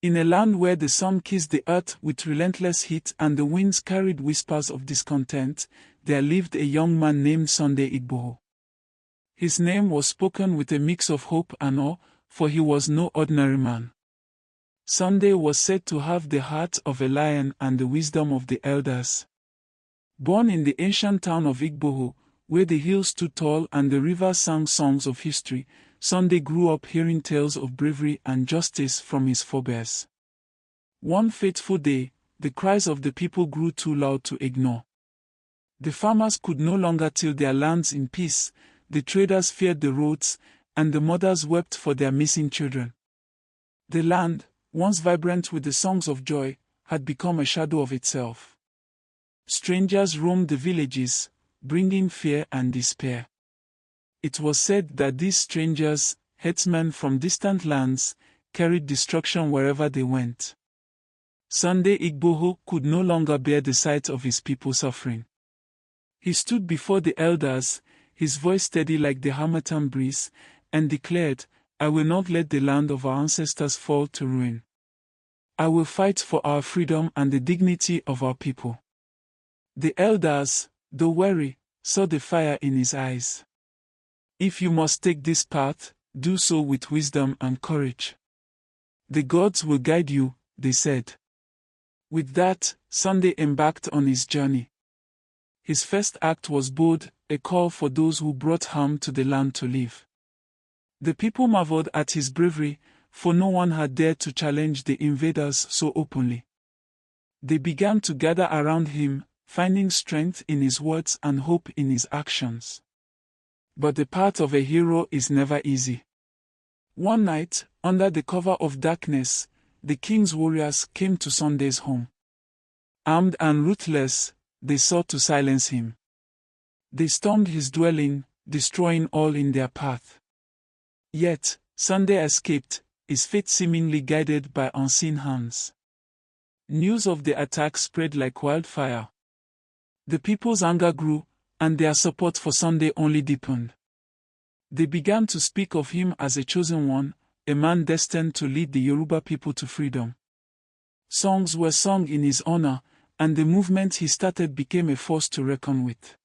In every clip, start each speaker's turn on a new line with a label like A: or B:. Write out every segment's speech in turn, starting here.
A: In a land where the sun kissed the earth with relentless heat and the winds carried whispers of discontent, there lived a young man named Sunday Igboho. His name was spoken with a mix of hope and awe, for he was no ordinary man. Sunday was said to have the heart of a lion and the wisdom of the elders. Born in the ancient town of Igboho, where the hills stood tall and the rivers sang songs of history, Sunday grew up hearing tales of bravery and justice from his forebears. One fateful day, the cries of the people grew too loud to ignore. The farmers could no longer till their lands in peace, the traders feared the roads, and the mothers wept for their missing children. The land, once vibrant with the songs of joy, had become a shadow of itself. Strangers roamed the villages, bringing fear and despair. It was said that these strangers, headsmen from distant lands, carried destruction wherever they went. Sunday Igboho could no longer bear the sight of his people suffering. He stood before the elders, his voice steady like the harmattan breeze, and declared, "I will not let the land of our ancestors fall to ruin. I will fight for our freedom and the dignity of our people." The elders, though wary, saw the fire in his eyes. "If you must take this path, do so with wisdom and courage. The gods will guide you," they said. With that, Sunday embarked on his journey. His first act was bold, a call for those who brought harm to the land to leave. The people marveled at his bravery, for no one had dared to challenge the invaders so openly. They began to gather around him, finding strength in his words and hope in his actions. But the path of a hero is never easy. One night, under the cover of darkness, the king's warriors came to Sunday's home. Armed and ruthless, they sought to silence him. They stormed his dwelling, destroying all in their path. Yet, Sunday escaped, his fate seemingly guided by unseen hands. News of the attack spread like wildfire. The people's anger grew, and their support for Sunday only deepened. They began to speak of him as a chosen one, a man destined to lead the Yoruba people to freedom. Songs were sung in his honor, and the movement he started became a force to reckon with.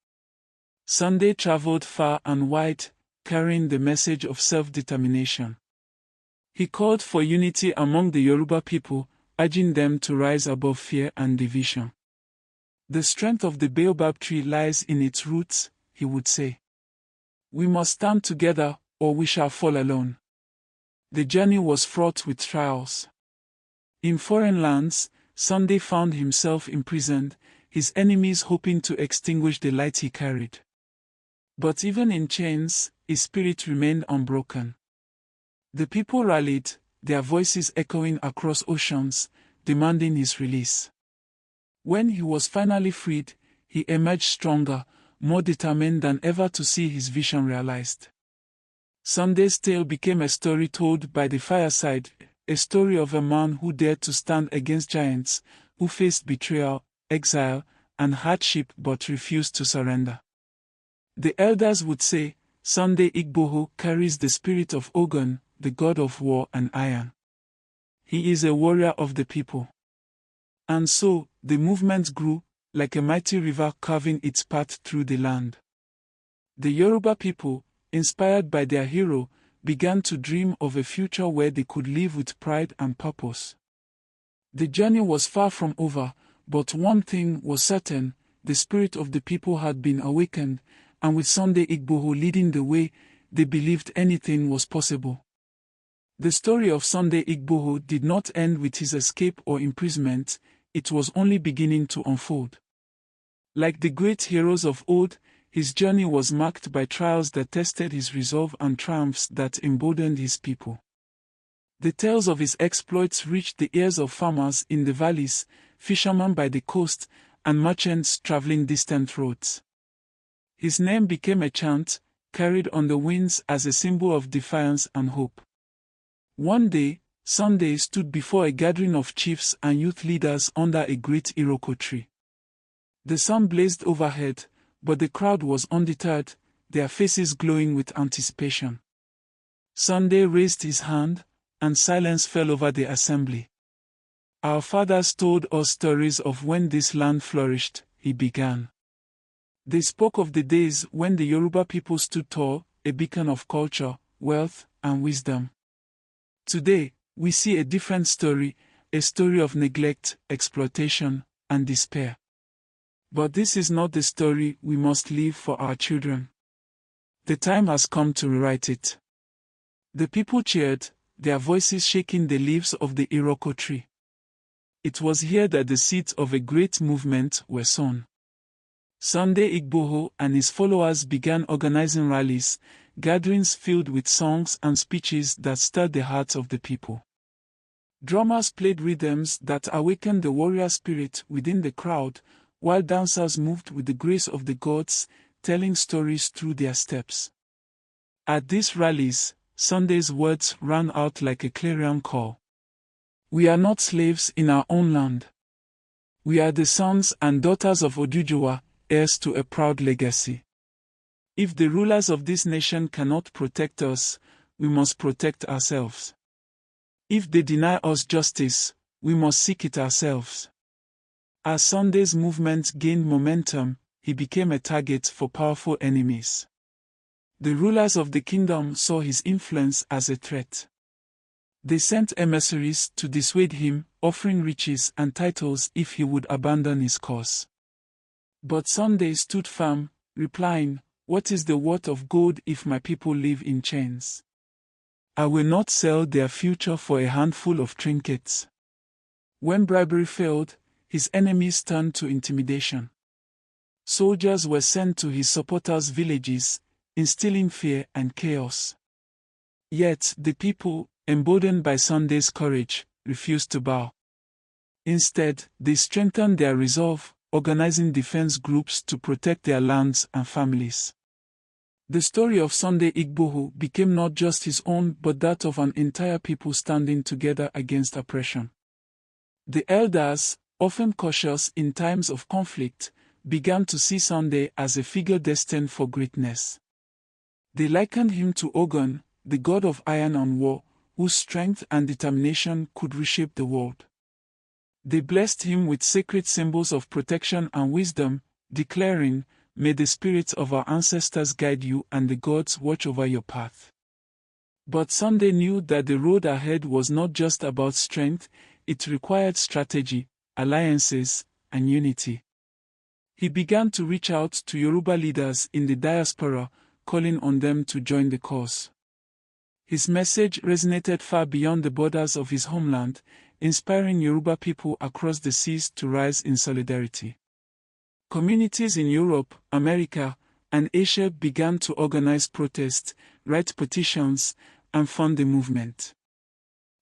A: Sunday traveled far and wide, carrying the message of self-determination. He called for unity among the Yoruba people, urging them to rise above fear and division. "The strength of the baobab tree lies in its roots," he would say. "We must stand together, or we shall fall alone." The journey was fraught with trials. In foreign lands, Sunday found himself imprisoned, his enemies hoping to extinguish the light he carried. But even in chains, his spirit remained unbroken. The people rallied, their voices echoing across oceans, demanding his release. When he was finally freed, he emerged stronger, more determined than ever to see his vision realized. Sunday's tale became a story told by the fireside, a story of a man who dared to stand against giants, who faced betrayal, exile, and hardship but refused to surrender. The elders would say, "Sunday Igboho carries the spirit of Ogun, the god of war and iron. He is a warrior of the people." And so, the movement grew, like a mighty river carving its path through the land. The Yoruba people, inspired by their hero, began to dream of a future where they could live with pride and purpose. The journey was far from over, but one thing was certain: the spirit of the people had been awakened, and with Sunday Igboho leading the way, they believed anything was possible. The story of Sunday Igboho did not end with his escape or imprisonment, it was only beginning to unfold. Like the great heroes of old, his journey was marked by trials that tested his resolve and triumphs that emboldened his people. The tales of his exploits reached the ears of farmers in the valleys, fishermen by the coast, and merchants traveling distant roads. His name became a chant, carried on the winds as a symbol of defiance and hope. One day, Sunday stood before a gathering of chiefs and youth leaders under a great iroko tree. The sun blazed overhead, but the crowd was undeterred, their faces glowing with anticipation. Sunday raised his hand, and silence fell over the assembly. Our fathers told us stories of when this land flourished, he began. They spoke of the days when the Yoruba people stood tall, a beacon of culture, wealth, and wisdom. Today, we see a different story, a story of neglect, exploitation, and despair. But this is not the story we must leave for our children. The time has come to rewrite it. The people cheered, their voices shaking the leaves of the Iroko tree. It was here that the seeds of a great movement were sown. Sunday Igboho and his followers began organizing rallies, gatherings filled with songs and speeches that stirred the hearts of the people. Drummers played rhythms that awakened the warrior spirit within the crowd, while dancers moved with the grace of the gods, telling stories through their steps. At these rallies, Sunday's words rang out like a clarion call. We are not slaves in our own land. We are the sons and daughters of Oduduwa, heirs to a proud legacy. If the rulers of this nation cannot protect us, we must protect ourselves. If they deny us justice, we must seek it ourselves. As Sunday's movement gained momentum, he became a target for powerful enemies. The rulers of the kingdom saw his influence as a threat. They sent emissaries to dissuade him, offering riches and titles if he would abandon his cause. But Sunday stood firm, replying, "What is the worth of gold if my people live in chains? I will not sell their future for a handful of trinkets." When bribery failed, his enemies turned to intimidation. Soldiers were sent to his supporters' villages, instilling fear and chaos. Yet the people, emboldened by Sunday's courage, refused to bow. Instead, they strengthened their resolve, organizing defense groups to protect their lands and families. The story of Sunday Igboho became not just his own but that of an entire people standing together against oppression. The elders, often cautious in times of conflict, began to see Sunday as a figure destined for greatness. They likened him to Ogun, the god of iron and war, whose strength and determination could reshape the world. They blessed him with sacred symbols of protection and wisdom, declaring, "May the spirits of our ancestors guide you and the gods watch over your path." But Sunday knew that the road ahead was not just about strength, it required strategy, alliances, and unity. He began to reach out to Yoruba leaders in the diaspora, calling on them to join the cause. His message resonated far beyond the borders of his homeland, inspiring Yoruba people across the seas to rise in solidarity. Communities in Europe, America, and Asia began to organize protests, write petitions, and fund the movement.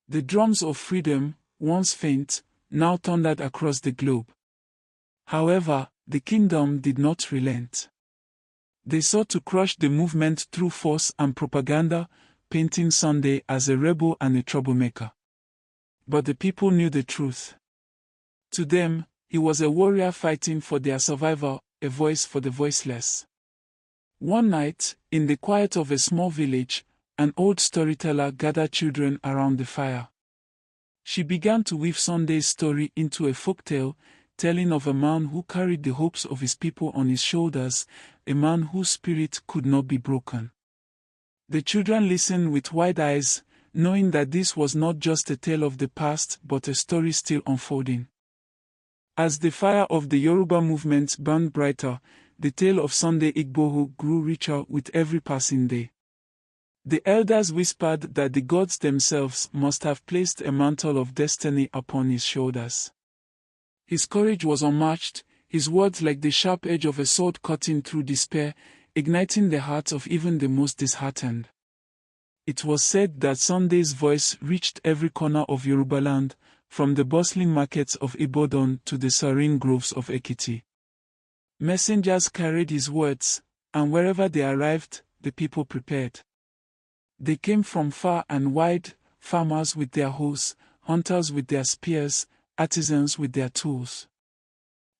A: The drums of freedom, once faint, now thundered across the globe. However, the kingdom did not relent. They sought to crush the movement through force and propaganda, painting Sunday as a rebel and a troublemaker. But the people knew the truth. To them, he was a warrior fighting for their survival, a voice for the voiceless. One night, in the quiet of a small village, an old storyteller gathered children around the fire. She began to weave Sunday's story into a folktale, telling of a man who carried the hopes of his people on his shoulders, a man whose spirit could not be broken. The children listened with wide eyes, knowing that this was not just a tale of the past but a story still unfolding. As the fire of the Yoruba movement burned brighter, the tale of Sunday Igboho grew richer with every passing day. The elders whispered that the gods themselves must have placed a mantle of destiny upon his shoulders. His courage was unmatched, his words like the sharp edge of a sword cutting through despair, igniting the hearts of even the most disheartened. It was said that Sunday's voice reached every corner of Yorubaland, from the bustling markets of Ibadan to the serene groves of Ekiti. Messengers carried his words, and wherever they arrived, the people prepared. They came from far and wide, farmers with their hoes, hunters with their spears, artisans with their tools.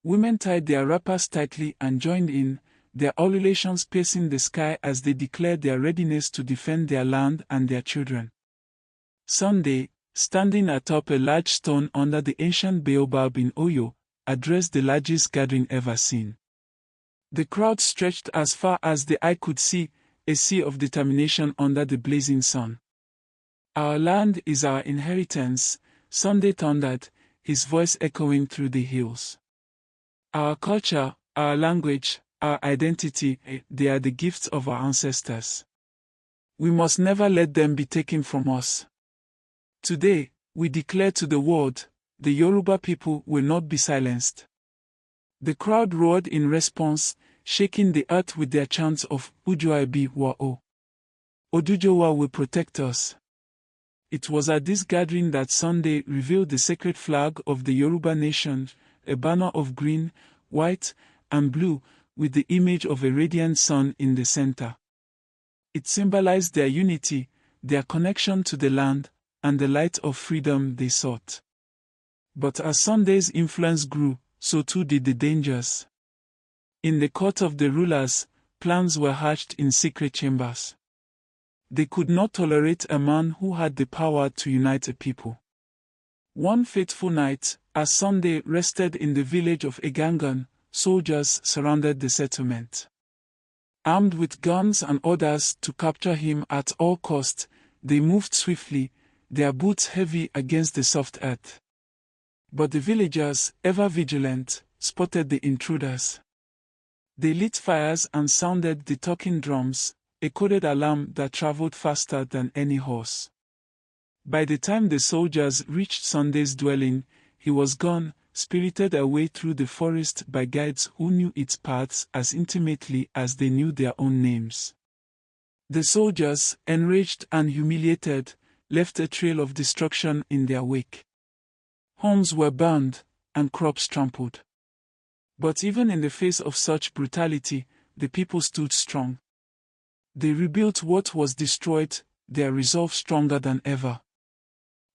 A: Women tied their wrappers tightly and joined in, their ululations piercing the sky as they declared their readiness to defend their land and their children. Sunday, standing atop a large stone under the ancient baobab in Oyo, addressed the largest gathering ever seen. The crowd stretched as far as the eye could see, a sea of determination under the blazing sun. "Our land is our inheritance," Sunday thundered, his voice echoing through the hills. "Our culture, our language, our identity, they are the gifts of our ancestors. We must never let them be taken from us. Today, we declare to the world, the Yoruba people will not be silenced." The crowd roared in response, shaking the earth with their chants of Ujuaibi Wa'o. Odujowa will protect us. It was at this gathering that Sunday revealed the sacred flag of the Yoruba Nation, a banner of green, white, and blue, with the image of a radiant sun in the center. It symbolized their unity, their connection to the land, and the light of freedom they sought. But as Sunday's influence grew, so too did the dangers. In the court of the rulers, plans were hatched in secret chambers. They could not tolerate a man who had the power to unite a people. One fateful night, as Sunday rested in the village of Egangan, soldiers surrounded the settlement. Armed with guns and orders to capture him at all cost, they moved swiftly, their boots heavy against the soft earth. But the villagers, ever vigilant, spotted the intruders. They lit fires and sounded the talking drums, a coded alarm that traveled faster than any horse. By the time the soldiers reached Sunday's dwelling, he was gone, spirited away through the forest by guides who knew its paths as intimately as they knew their own names. The soldiers, enraged and humiliated, left a trail of destruction in their wake. Homes were burned, and crops trampled. But even in the face of such brutality, the people stood strong. They rebuilt what was destroyed, their resolve stronger than ever.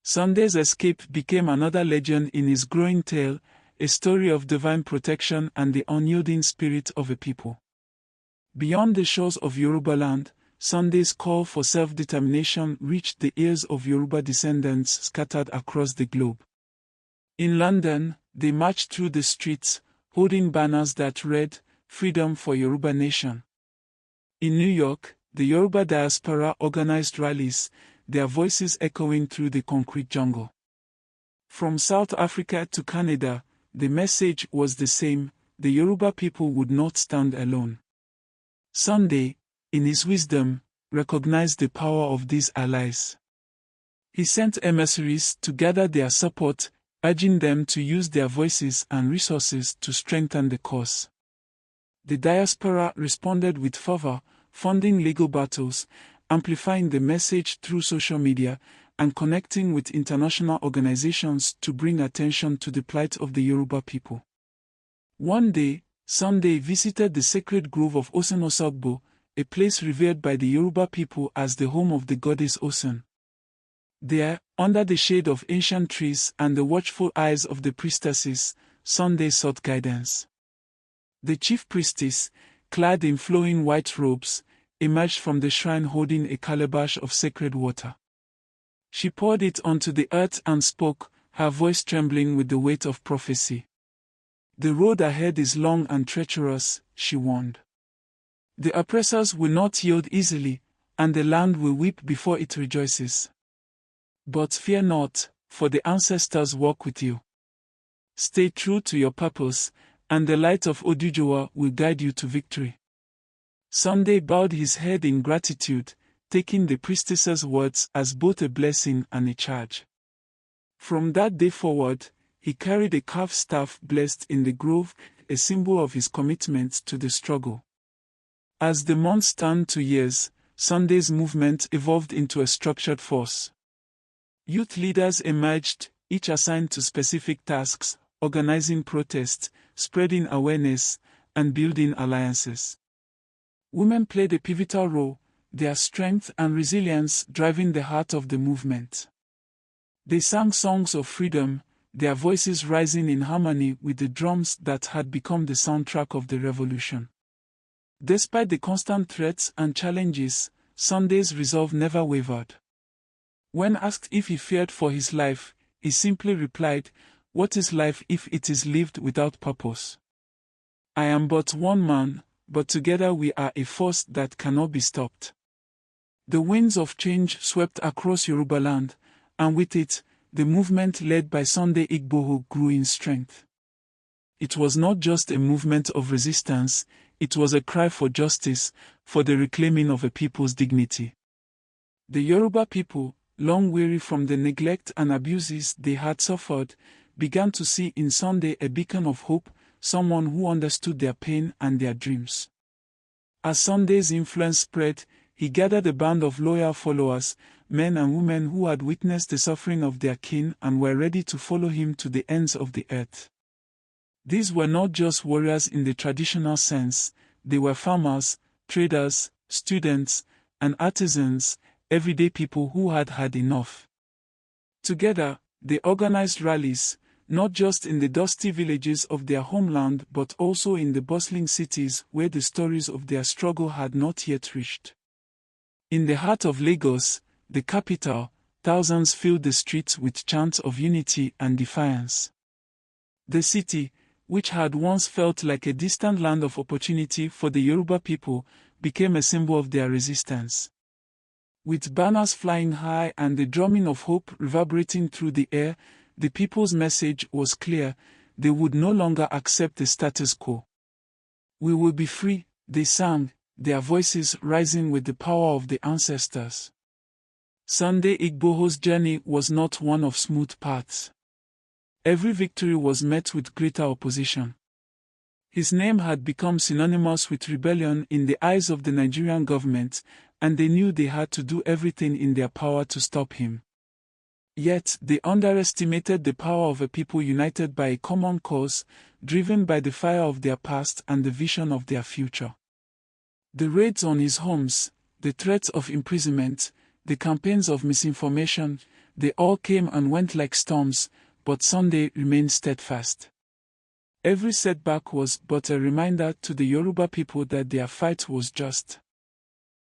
A: Sunday's escape became another legend in his growing tale, a story of divine protection and the unyielding spirit of a people. Beyond the shores of Yorubaland, Sunday's call for self-determination reached the ears of Yoruba descendants scattered across the globe. In London, they marched through the streets, holding banners that read, "Freedom for Yoruba Nation." In New York, the Yoruba Diaspora organized rallies, their voices echoing through the concrete jungle. From South Africa to Canada, the message was the same: the Yoruba people would not stand alone. Sunday, in his wisdom, recognized the power of these allies. He sent emissaries to gather their support, urging them to use their voices and resources to strengthen the cause. The diaspora responded with fervor, funding legal battles, amplifying the message through social media, and connecting with international organizations to bring attention to the plight of the Yoruba people. One day, Sunday visited the sacred grove of Osun-Osogbo, a place revered by the Yoruba people as the home of the goddess Osun. There, under the shade of ancient trees and the watchful eyes of the priestesses, Sunday sought guidance. The chief priestess, clad in flowing white robes, emerged from the shrine holding a calabash of sacred water. She poured it onto the earth and spoke, her voice trembling with the weight of prophecy. "The road ahead is long and treacherous," she warned. "The oppressors will not yield easily, and the land will weep before it rejoices. But fear not, for the ancestors walk with you. Stay true to your purpose, and the light of Odujowa will guide you to victory." Sunday bowed his head in gratitude, taking the priestess's words as both a blessing and a charge. From that day forward, he carried a carved staff blessed in the grove, a symbol of his commitment to the struggle. As the months turned to years, Sunday's movement evolved into a structured force. Youth leaders emerged, each assigned to specific tasks, organizing protests, spreading awareness, and building alliances. Women played a pivotal role, their strength and resilience driving the heart of the movement. They sang songs of freedom, their voices rising in harmony with the drums that had become the soundtrack of the revolution. Despite the constant threats and challenges, Sunday's resolve never wavered. When asked if he feared for his life, he simply replied, "What is life if it is lived without purpose? I am but one man, but together we are a force that cannot be stopped." The winds of change swept across Yorubaland, and with it, the movement led by Sunday Igboho grew in strength. It was not just a movement of resistance, it was a cry for justice, for the reclaiming of a people's dignity. The Yoruba people, long weary from the neglect and abuses they had suffered, began to see in Sunday a beacon of hope, someone who understood their pain and their dreams. As Sunday's influence spread, he gathered a band of loyal followers, men and women who had witnessed the suffering of their kin and were ready to follow him to the ends of the earth. These were not just warriors in the traditional sense, they were farmers, traders, students, and artisans, everyday people who had had enough. Together, they organized rallies, not just in the dusty villages of their homeland but also in the bustling cities where the stories of their struggle had not yet reached. In the heart of Lagos, the capital, thousands filled the streets with chants of unity and defiance. The city, which had once felt like a distant land of opportunity for the Yoruba people, became a symbol of their resistance. With banners flying high and the drumming of hope reverberating through the air, the people's message was clear: they would no longer accept the status quo. "We will be free," they sang, their voices rising with the power of the ancestors. Sunday Igboho's journey was not one of smooth paths. Every victory was met with greater opposition. His name had become synonymous with rebellion in the eyes of the Nigerian government, and they knew they had to do everything in their power to stop him. Yet, they underestimated the power of a people united by a common cause, driven by the fire of their past and the vision of their future. The raids on his homes, the threats of imprisonment, the campaigns of misinformation, they all came and went like storms, but Sunday remained steadfast. Every setback was but a reminder to the Yoruba people that their fight was just.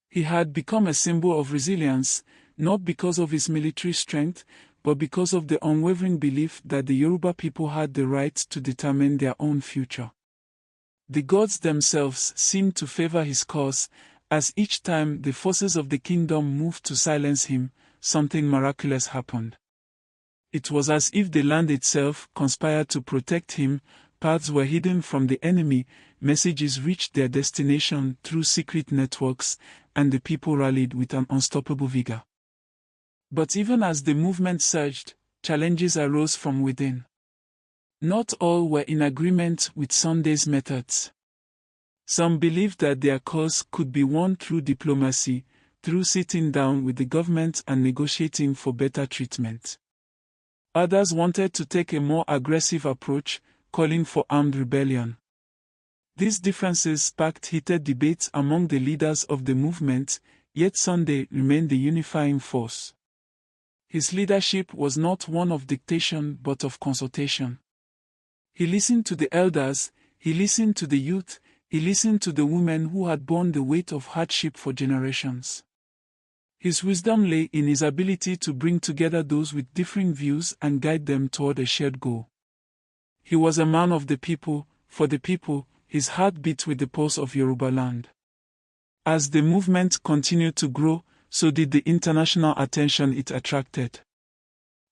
A: He had become a symbol of resilience, not because of his military strength, but because of the unwavering belief that the Yoruba people had the right to determine their own future. The gods themselves seemed to favor his cause, as each time the forces of the kingdom moved to silence him, something miraculous happened. It was as if the land itself conspired to protect him. Paths were hidden from the enemy, messages reached their destination through secret networks, and the people rallied with an unstoppable vigor. But even as the movement surged, challenges arose from within. Not all were in agreement with Sunday's methods. Some believed that their cause could be won through diplomacy, through sitting down with the government and negotiating for better treatment. Others wanted to take a more aggressive approach, calling for armed rebellion. These differences sparked heated debates among the leaders of the movement, yet Sunday remained the unifying force. His leadership was not one of dictation but of consultation. He listened to the elders, he listened to the youth, he listened to the women who had borne the weight of hardship for generations. His wisdom lay in his ability to bring together those with differing views and guide them toward a shared goal. He was a man of the people, for the people, his heart beat with the pulse of Yorubaland. As the movement continued to grow, so did the international attention it attracted.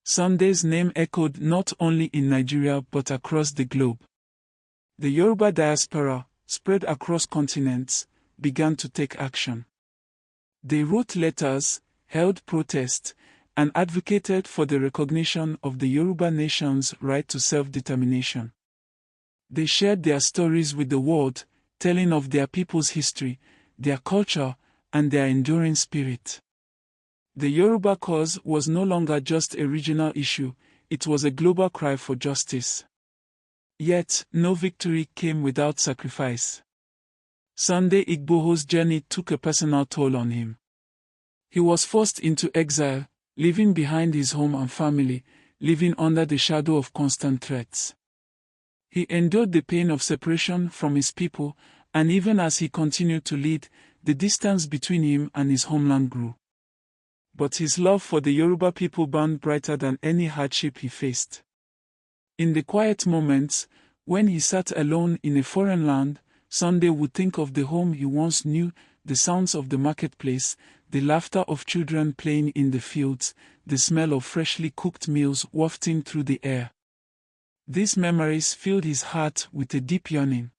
A: Sunday's name echoed not only in Nigeria but across the globe. The Yoruba diaspora, spread across continents, began to take action. They wrote letters, held protests, and advocated for the recognition of the Yoruba Nation's right to self-determination. They shared their stories with the world, telling of their people's history, their culture, and their enduring spirit. The Yoruba cause was no longer just a regional issue, it was a global cry for justice. Yet, no victory came without sacrifice. Sunday Igboho's journey took a personal toll on him. He was forced into exile, leaving behind his home and family, living under the shadow of constant threats. He endured the pain of separation from his people, and even as he continued to lead, the distance between him and his homeland grew. but his love for the Yoruba people burned brighter than any hardship he faced. In the quiet moments, when he sat alone in a foreign land, Sunday would think of the home he once knew, the sounds of the marketplace, the laughter of children playing in the fields, the smell of freshly cooked meals wafting through the air. These memories filled his heart with a deep yearning.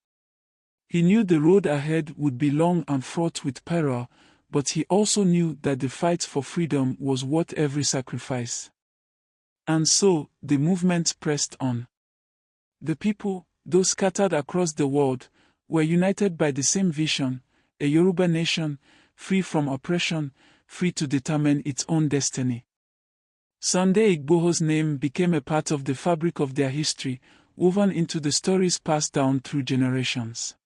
A: He knew the road ahead would be long and fraught with peril, but he also knew that the fight for freedom was worth every sacrifice. And so, the movement pressed on. The people, though scattered across the world, were united by the same vision, a Yoruba nation, free from oppression, free to determine its own destiny. Sunday Igboho's name became a part of the fabric of their history, woven into the stories passed down through generations.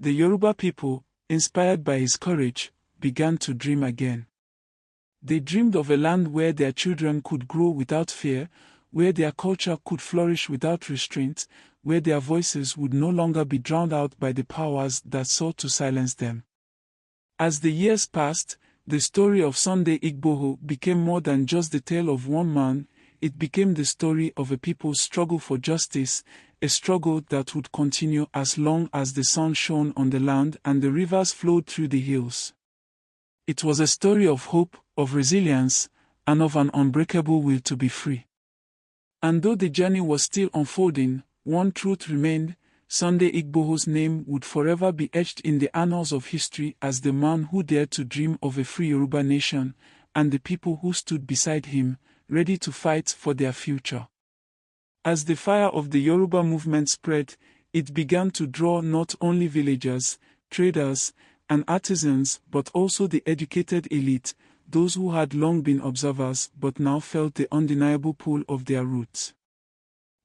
A: The Yoruba people, inspired by his courage, began to dream again. They dreamed of a land where their children could grow without fear, where their culture could flourish without restraint, where their voices would no longer be drowned out by the powers that sought to silence them. As the years passed, the story of Sunday Igboho became more than just the tale of one man. It became the story of a people's struggle for justice, a struggle that would continue as long as the sun shone on the land and the rivers flowed through the hills. It was a story of hope, of resilience, and of an unbreakable will to be free. And though the journey was still unfolding, one truth remained: Sunday Igboho's name would forever be etched in the annals of history as the man who dared to dream of a free Yoruba nation, and the people who stood beside him, ready to fight for their future. As the fire of the Yoruba movement spread, it began to draw not only villagers, traders, and artisans but also the educated elite, those who had long been observers but now felt the undeniable pull of their roots.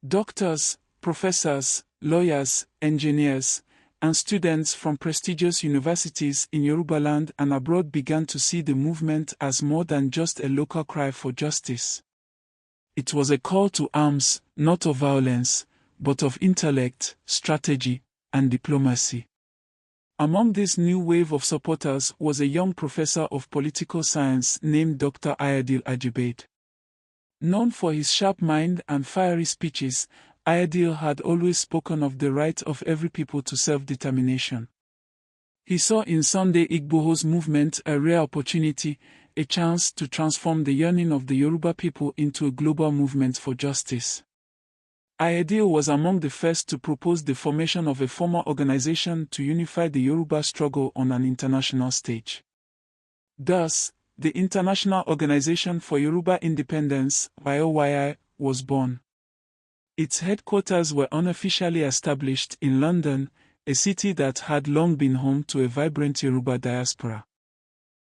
A: Doctors, professors, lawyers, engineers, and students from prestigious universities in Yorubaland and abroad began to see the movement as more than just a local cry for justice. It was a call to arms, not of violence, but of intellect, strategy, and diplomacy. Among this new wave of supporters was a young professor of political science named Dr. Ayadil Ajibade. Known for his sharp mind and fiery speeches, Ayadil had always spoken of the right of every people to self-determination. He saw in Sunday Igboho's movement a rare opportunity, a chance to transform the yearning of the Yoruba people into a global movement for justice. Ayadil was among the first to propose the formation of a formal organization to unify the Yoruba struggle on an international stage. Thus, the International Organization for Yoruba Independence, IOYI, was born. Its headquarters were unofficially established in London, a city that had long been home to a vibrant Yoruba diaspora.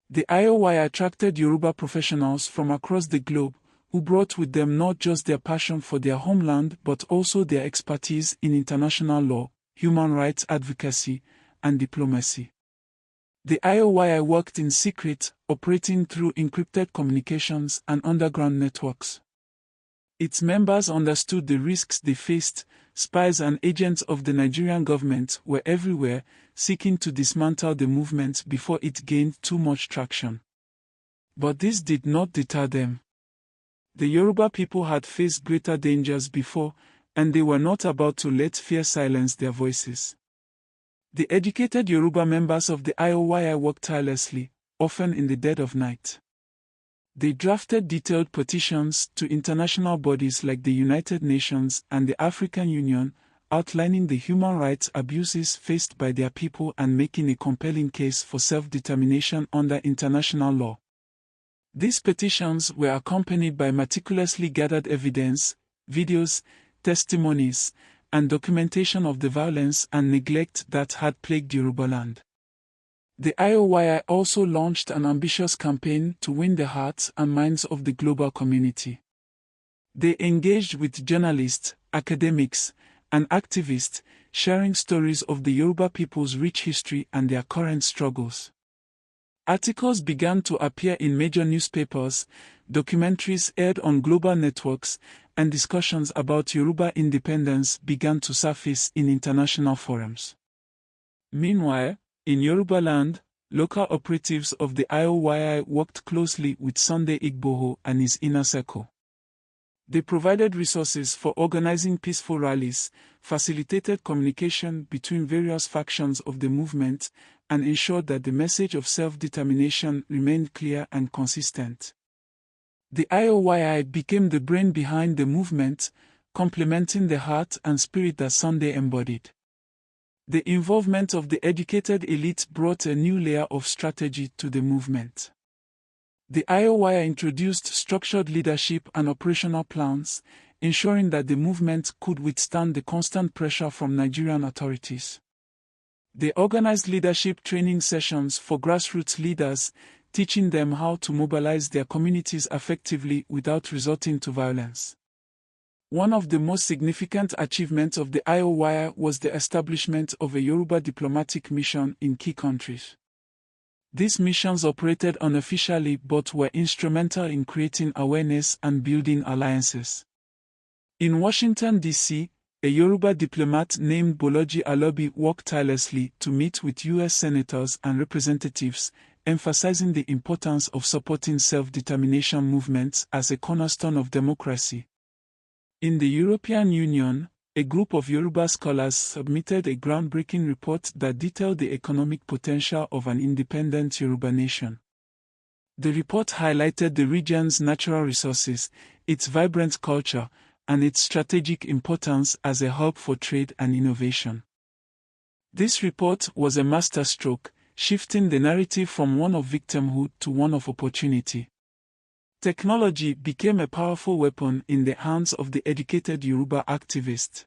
A: The IOYI attracted Yoruba professionals from across the globe, who brought with them not just their passion for their homeland but also their expertise in international law, human rights advocacy, and diplomacy. The IOYI worked in secret, operating through encrypted communications and underground networks. Its members understood the risks they faced. Spies and agents of the Nigerian government were everywhere, seeking to dismantle the movement before it gained too much traction. But this did not deter them. The Yoruba people had faced greater dangers before, and they were not about to let fear silence their voices. The educated Yoruba members of the IOYI worked tirelessly, often in the dead of night. They drafted detailed petitions to international bodies like the United Nations and the African Union, outlining the human rights abuses faced by their people and making a compelling case for self-determination under international law. These petitions were accompanied by meticulously gathered evidence, videos, testimonies, and documentation of the violence and neglect that had plagued Yorubaland. The IOYI also launched an ambitious campaign to win the hearts and minds of the global community. They engaged with journalists, academics, and activists, sharing stories of the Yoruba people's rich history and their current struggles. Articles began to appear in major newspapers, documentaries aired on global networks, and discussions about Yoruba independence began to surface in international forums. Meanwhile, in Yorubaland, local operatives of the IOYI worked closely with Sunday Igboho and his inner circle. They provided resources for organizing peaceful rallies, facilitated communication between various factions of the movement, and ensured that the message of self-determination remained clear and consistent. The IOYI became the brain behind the movement, complementing the heart and spirit that Sunday embodied. The involvement of the educated elite brought a new layer of strategy to the movement. The IOYI introduced structured leadership and operational plans, ensuring that the movement could withstand the constant pressure from Nigerian authorities. They organized leadership training sessions for grassroots leaders, teaching them how to mobilize their communities effectively without resorting to violence. One of the most significant achievements of the IOYI was the establishment of a Yoruba diplomatic mission in key countries. These missions operated unofficially but were instrumental in creating awareness and building alliances. In Washington, D.C., a Yoruba diplomat named Bolaji Alobi worked tirelessly to meet with U.S. senators and representatives, emphasizing the importance of supporting self-determination movements as a cornerstone of democracy. In the European Union, a group of Yoruba scholars submitted a groundbreaking report that detailed the economic potential of an independent Yoruba nation. The report highlighted the region's natural resources, its vibrant culture, and its strategic importance as a hub for trade and innovation. This report was a masterstroke, shifting the narrative from one of victimhood to one of opportunity. Technology became a powerful weapon in the hands of the educated Yoruba activists.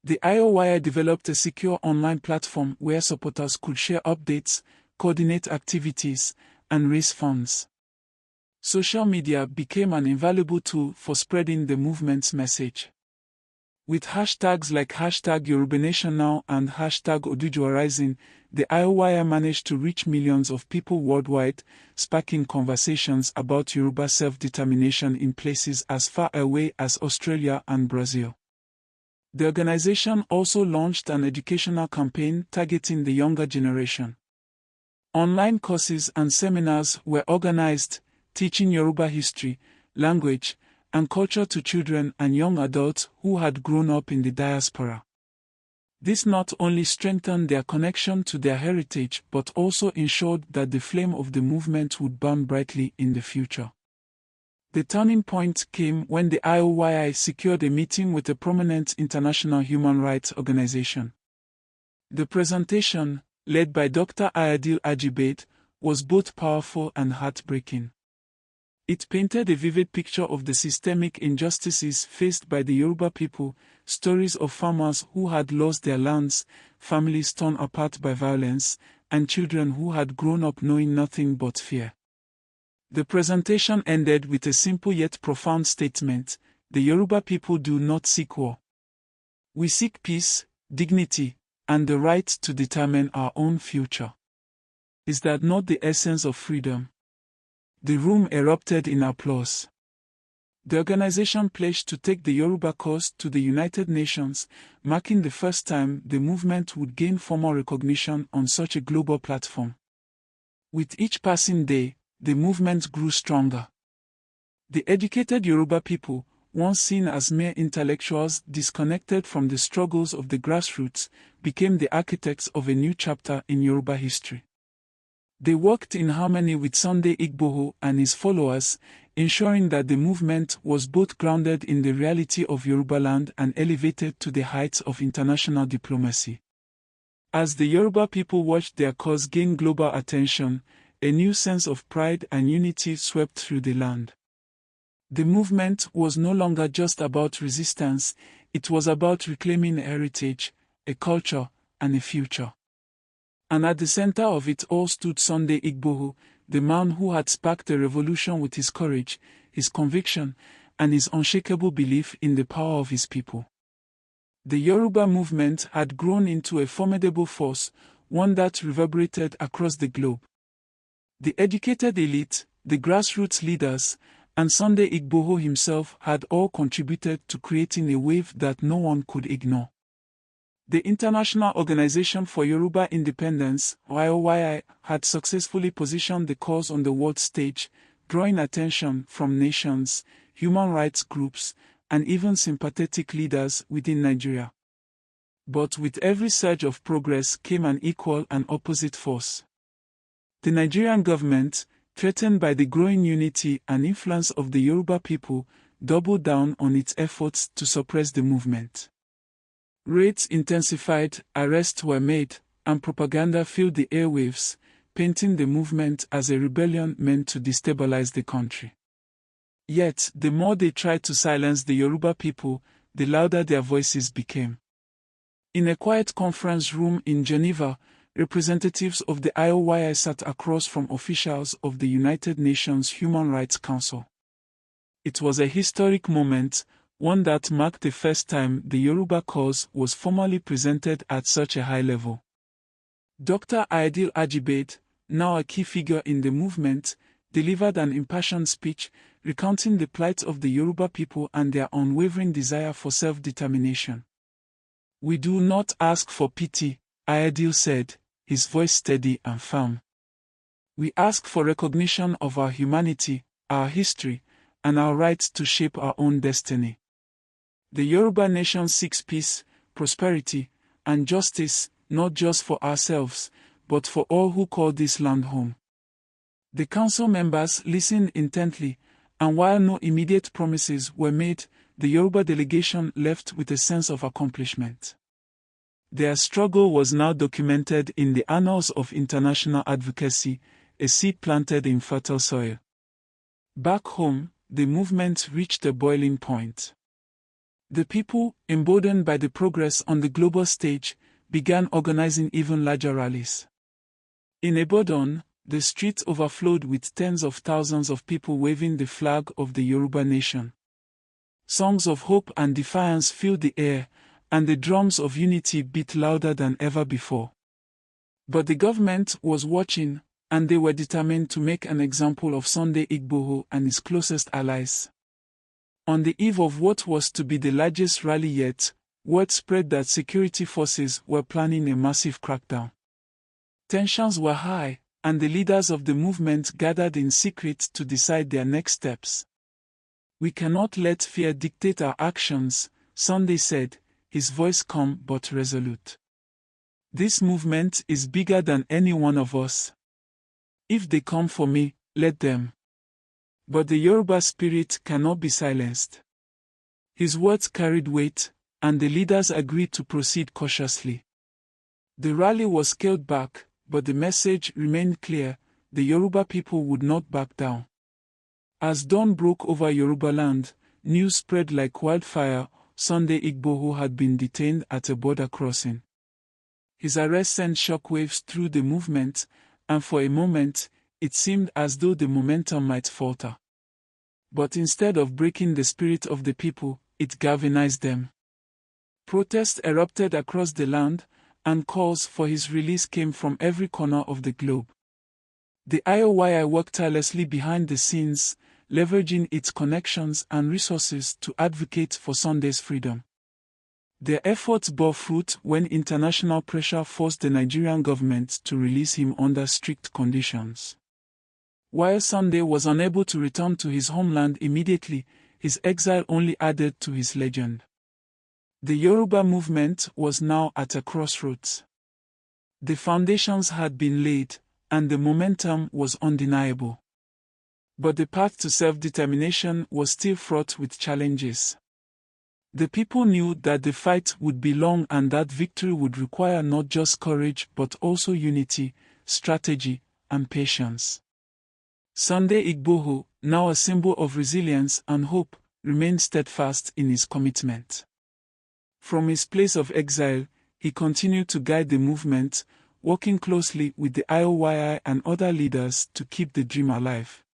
A: The IOYI developed a secure online platform where supporters could share updates, coordinate activities, and raise funds. Social media became an invaluable tool for spreading the movement's message. With hashtags like #YorubaNationNow and #OdujuwaRising, the IOYI managed to reach millions of people worldwide, sparking conversations about Yoruba self-determination in places as far away as Australia and Brazil. The organization also launched an educational campaign targeting the younger generation. Online courses and seminars were organized, teaching Yoruba history, language, and culture to children and young adults who had grown up in the diaspora. This not only strengthened their connection to their heritage but also ensured that the flame of the movement would burn brightly in the future. The turning point came when the IOYI secured a meeting with a prominent international human rights organization. The presentation, led by Dr. Ayadil Ajibade, was both powerful and heartbreaking. It painted a vivid picture of the systemic injustices faced by the Yoruba people, stories of farmers who had lost their lands, families torn apart by violence, and children who had grown up knowing nothing but fear. The presentation ended with a simple yet profound statement: the Yoruba people do not seek war. We seek peace, dignity, and the right to determine our own future. Is that not the essence of freedom? The room erupted in applause. The organization pledged to take the Yoruba cause to the United Nations, marking the first time the movement would gain formal recognition on such a global platform. With each passing day, the movement grew stronger. The educated Yoruba people, once seen as mere intellectuals disconnected from the struggles of the grassroots, became the architects of a new chapter in Yoruba history. They worked in harmony with Sunday Igboho and his followers, ensuring that the movement was both grounded in the reality of Yorubaland and elevated to the heights of international diplomacy. As the Yoruba people watched their cause gain global attention, a new sense of pride and unity swept through the land. The movement was no longer just about resistance, it was about reclaiming a heritage, a culture, and a future. And at the center of it all stood Sunday Igboho, the man who had sparked a revolution with his courage, his conviction, and his unshakable belief in the power of his people. The Yoruba movement had grown into a formidable force, one that reverberated across the globe. The educated elite, the grassroots leaders, and Sunday Igboho himself had all contributed to creating a wave that no one could ignore. The International Organization for Yoruba Independence, IOYI, had successfully positioned the cause on the world stage, drawing attention from nations, human rights groups, and even sympathetic leaders within Nigeria. But with every surge of progress came an equal and opposite force. The Nigerian government, threatened by the growing unity and influence of the Yoruba people, doubled down on its efforts to suppress the movement. Raids intensified, arrests were made, and propaganda filled the airwaves, painting the movement as a rebellion meant to destabilize the country. Yet, the more they tried to silence the Yoruba people, the louder their voices became. In a quiet conference room in Geneva, representatives of the IOYI sat across from officials of the United Nations Human Rights Council. It was a historic moment, one that marked the first time the Yoruba cause was formally presented at such a high level. Dr. Aidil Ajibade, now a key figure in the movement, delivered an impassioned speech recounting the plight of the Yoruba people and their unwavering desire for self-determination. "We do not ask for pity," Aidil said, his voice steady and firm. "We ask for recognition of our humanity, our history, and our right to shape our own destiny. The Yoruba Nation seeks peace, prosperity, and justice, not just for ourselves, but for all who call this land home." The council members listened intently, and while no immediate promises were made, the Yoruba delegation left with a sense of accomplishment. Their struggle was now documented in the annals of international advocacy, a seed planted in fertile soil. Back home, the movement reached a boiling point. The people, emboldened by the progress on the global stage, began organizing even larger rallies. In Ibadan, the streets overflowed with tens of thousands of people waving the flag of the Yoruba Nation. Songs of hope and defiance filled the air, and the drums of unity beat louder than ever before. But the government was watching, and they were determined to make an example of Sunday Igboho and his closest allies. On the eve of what was to be the largest rally yet, word spread that security forces were planning a massive crackdown. Tensions were high, and the leaders of the movement gathered in secret to decide their next steps. "We cannot let fear dictate our actions," Sunday said, his voice calm but resolute. "This movement is bigger than any one of us. If they come for me, let them. But the Yoruba spirit cannot be silenced." His words carried weight, and the leaders agreed to proceed cautiously. The rally was scaled back, but the message remained clear: the Yoruba people would not back down. As dawn broke over Yorubaland, news spread like wildfire: Sunday Igboho had been detained at a border crossing. His arrest sent shockwaves through the movement, and for a moment, it seemed as though the momentum might falter. But instead of breaking the spirit of the people, it galvanized them. Protests erupted across the land, and calls for his release came from every corner of the globe. The IOYI worked tirelessly behind the scenes, leveraging its connections and resources to advocate for Sunday's freedom. Their efforts bore fruit when international pressure forced the Nigerian government to release him under strict conditions. While Sunday was unable to return to his homeland immediately, his exile only added to his legend. The Yoruba movement was now at a crossroads. The foundations had been laid, and the momentum was undeniable. But the path to self-determination was still fraught with challenges. The people knew that the fight would be long and that victory would require not just courage but also unity, strategy, and patience. Sunday Igboho, now a symbol of resilience and hope, remained steadfast in his commitment. From his place of exile, he continued to guide the movement, working closely with the IOYI and other leaders to keep the dream alive.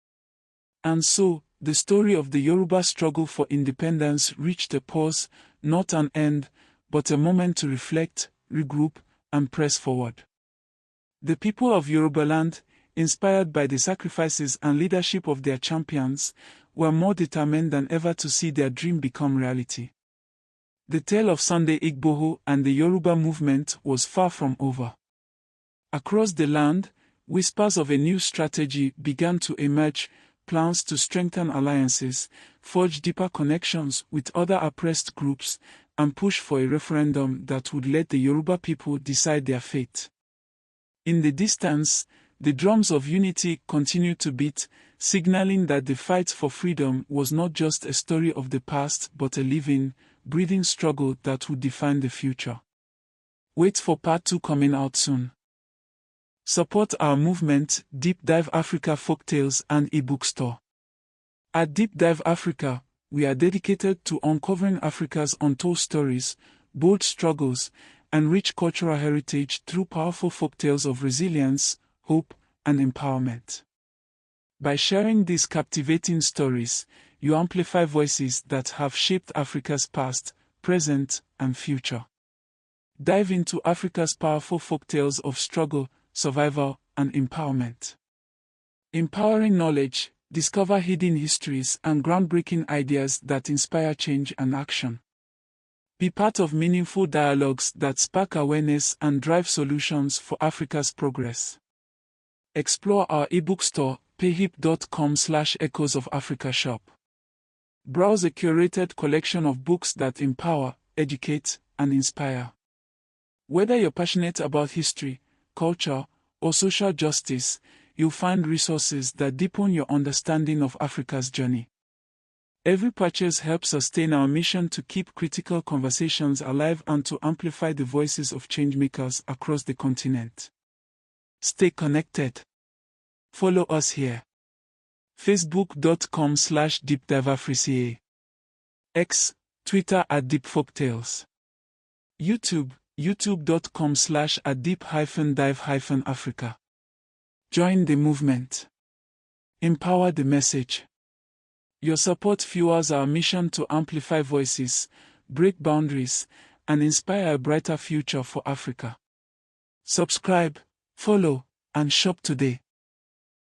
A: And so, the story of the Yoruba struggle for independence reached a pause, not an end, but a moment to reflect, regroup, and press forward. The people of Yorubaland, inspired by the sacrifices and leadership of their champions, were more determined than ever to see their dream become reality. The tale of Sunday Igboho and the Yoruba movement was far from over. Across the land, whispers of a new strategy began to emerge, plans to strengthen alliances, forge deeper connections with other oppressed groups, and push for a referendum that would let the Yoruba people decide their fate. In the distance, the drums of unity continued to beat, signaling that the fight for freedom was not just a story of the past but a living, breathing struggle that would define the future. Wait for Part 2 coming out soon. Support our movement, Deep Dive Africa Folktales and eBook Store. At Deep Dive Africa, we are dedicated to uncovering Africa's untold stories, bold struggles, and rich cultural heritage through powerful folktales of resilience, hope, and empowerment. By sharing these captivating stories, you amplify voices that have shaped Africa's past, present, and future. Dive into Africa's powerful folktales of struggle, survival, and empowerment. Empowering knowledge, discover hidden histories and groundbreaking ideas that inspire change and action. Be part of meaningful dialogues that spark awareness and drive solutions for Africa's progress. Explore our ebook store, payhip.com/Echoes of Africa shop. Browse a curated collection of books that empower, educate, and inspire. Whether you're passionate about history, culture, or social justice, you'll find resources that deepen your understanding of Africa's journey. Every purchase helps sustain our mission to keep critical conversations alive and to amplify the voices of changemakers across the continent. Stay connected. Follow us here. Facebook.com/DeepDiveAfrica. X, Twitter @DeepFolkTales. YouTube, youtube.com/@deep-dive-africa. Join the movement. Empower the message. Your support fuels our mission to amplify voices, break boundaries, and inspire a brighter future for Africa. Subscribe, follow, and shop today.